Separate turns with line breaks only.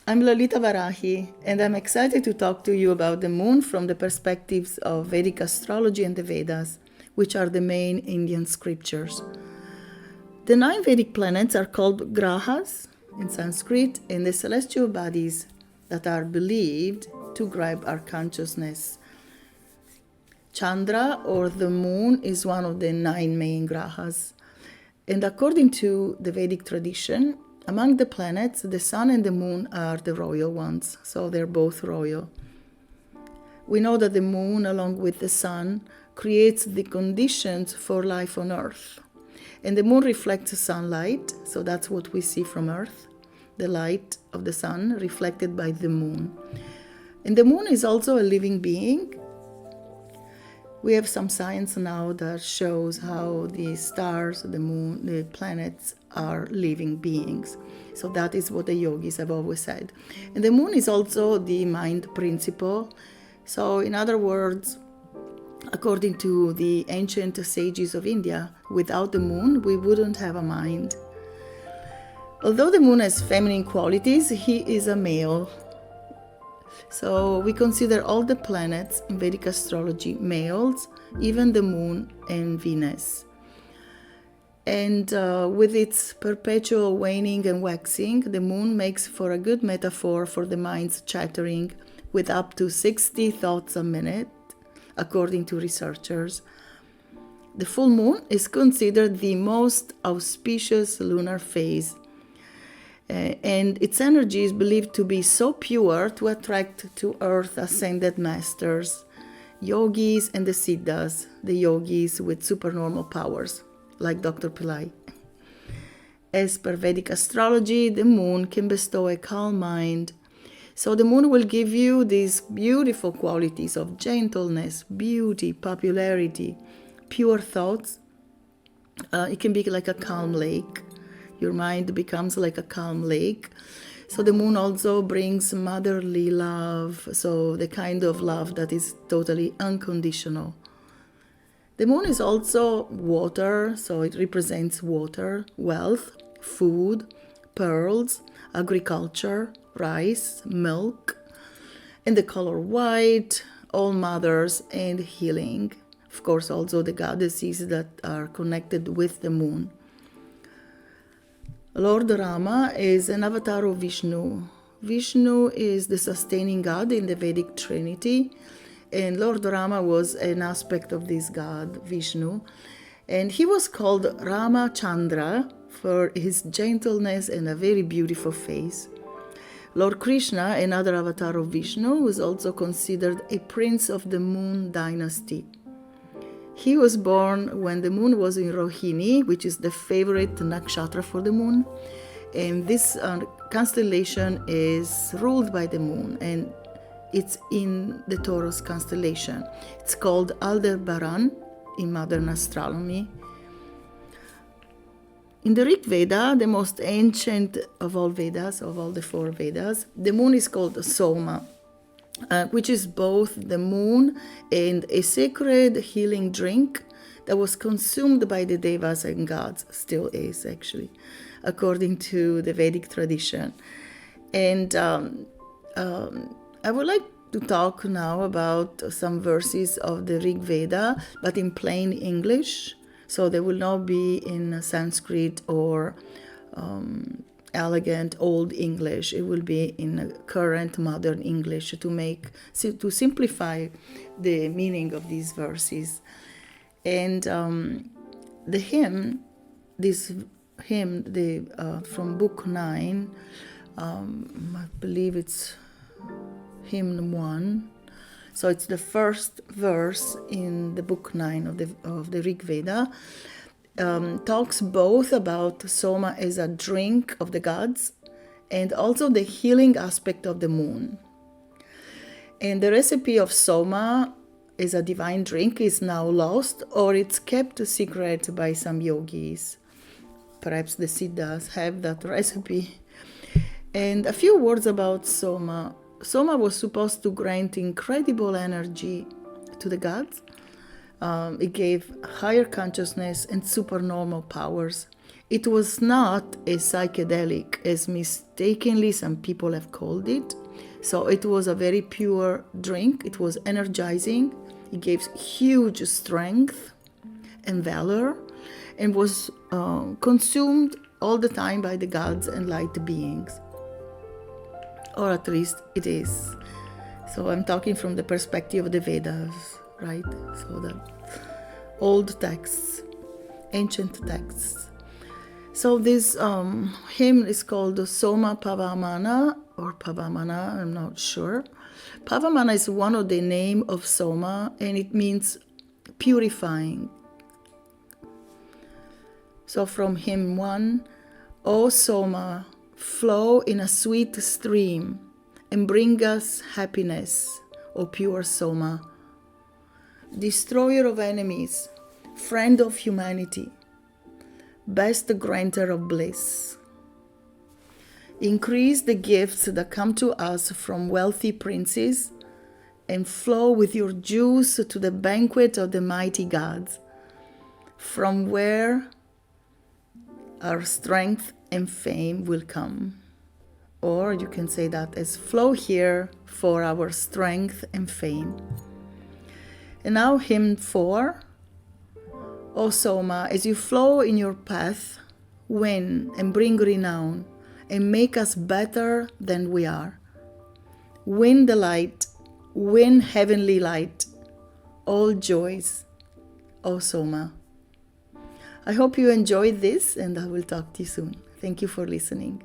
I'm Lalitha Varahi, and I'm excited to talk to you about the moon from the perspectives of Vedic astrology and the Vedas, which are the main Indian scriptures. The 9 Vedic planets are called Grahas in Sanskrit, and the celestial bodies that are believed to guide our consciousness. Chandra, or the moon, is one of the 9 main Grahas. And according to the Vedic tradition, among the planets, the sun and the moon are the royal ones, so they're both royal. We know that the moon, along with the sun, creates the conditions for life on Earth. And the moon reflects sunlight, so that's what we see from Earth, the light of the sun reflected by the moon. And the moon is also a living being. We have some science now that shows how the stars, the moon, the planets are living beings. So that is what the yogis have always said. And the moon is also the mind principle. So in other words, according to the ancient sages of India, without the moon, we wouldn't have a mind. Although the moon has feminine qualities, he is a male. So we consider all the planets in Vedic astrology males, even the moon and Venus. And with its perpetual waning and waxing, the moon makes for a good metaphor for the mind's chattering with up to 60 thoughts a minute, according to researchers. The full moon is considered the most auspicious lunar phase. And its energy is believed to be so pure to attract to Earth ascended masters, yogis and the siddhas, the yogis with supernormal powers, like Dr. Pillai. As per Vedic astrology, the moon can bestow a calm mind. So the moon will give you these beautiful qualities of gentleness, beauty, popularity, pure thoughts. It can be like a calm lake. Your mind becomes like a calm lake. So the moon also brings motherly love, so the kind of love that is totally unconditional. The moon is also water, so it represents water, wealth, food, pearls, agriculture, rice, milk, and the color white, all mothers, and healing. Of course, also the goddesses that are connected with the moon. Lord Rama is an avatar of Vishnu. Vishnu is the sustaining god in the Vedic Trinity, and Lord Rama was an aspect of this god, Vishnu. And he was called Rama Chandra for his gentleness and a very beautiful face. Lord Krishna, another avatar of Vishnu, was also considered a prince of the moon dynasty. He was born when the moon was in Rohini, which is the favorite nakshatra for the moon. And this constellation is ruled by the moon, and it's in the Taurus constellation. It's called Aldebaran in modern astronomy. In the Rig Veda, the most ancient of all Vedas, of all the 4 Vedas, the moon is called Soma. Which is both the moon and a sacred healing drink that was consumed by the devas and gods, still is actually, according to the Vedic tradition. And I would like to talk now about some verses of the Rig Veda, but in plain English, so they will not be in Sanskrit or elegant old English. It will be in current modern English to simplify the meaning of these verses. And the hymn, from Book 9, I believe it's hymn 1. So it's the first verse in the Book 9 of the Rig Veda. Talks both about Soma as a drink of the gods and also the healing aspect of the moon. And the recipe of Soma as a divine drink is now lost, or it's kept a secret by some yogis. Perhaps the siddhas have that recipe. And a few words about Soma. Soma was supposed to grant incredible energy to the gods. It gave higher consciousness and supernormal powers. It was not as psychedelic as mistakenly some people have called it. So it was a very pure drink. It was energizing. It gave huge strength and valor, and was consumed all the time by the gods and light beings. Or at least it is. So I'm talking from the perspective of the Vedas, right? So the old texts, ancient texts. So this hymn is called Soma Pavamana, or Pavamana, I'm not sure. Pavamana is one of the name of Soma, and it means purifying. So from hymn 1, O Soma, flow in a sweet stream and bring us happiness, O pure Soma. Destroyer of enemies, friend of humanity, best granter of bliss. Increase the gifts that come to us from wealthy princes, and flow with your juice to the banquet of the mighty gods, from where our strength and fame will come. Or you can say that as flow here for our strength and fame. And now hymn 4. O Soma, as you flow in your path, win and bring renown, and make us better than we are. Win the light, win heavenly light, all joys, O Soma. I hope you enjoyed this, and I will talk to you soon. Thank you for listening.